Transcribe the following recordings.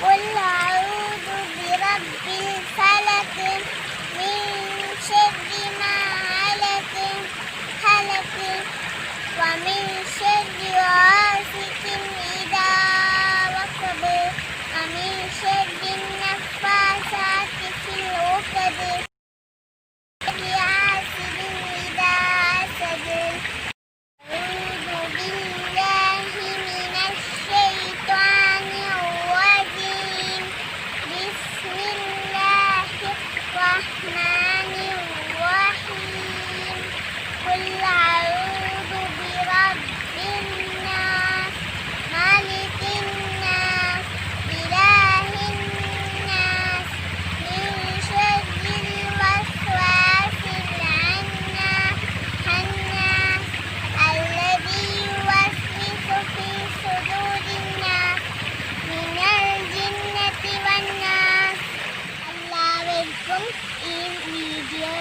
قل أعوذ برب الفلق من شر ما خلق ومن شر غاسق إذا وقب ومن شر النفاثات في العقد حاسد إذا حسد. أعوذ بالله من الشيطان الرجيم. بسم الله الرحمن الرحيم. قل أعوذ برب الناس ملك الناس إله الناس من شر الوسواس الناس الذي يوسوس في صدور الناس من الجنة والناس. എല്ലാവർക്കും ഈ video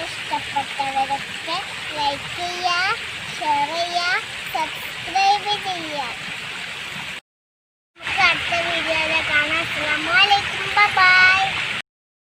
ഇഷ്ടപ്പെട്ടവരൊക്കെ like ചെയ്യുക, ഷെയർ ചെയ്യുക, സബ്സ്ക്രൈബ് ചെയ്യുക.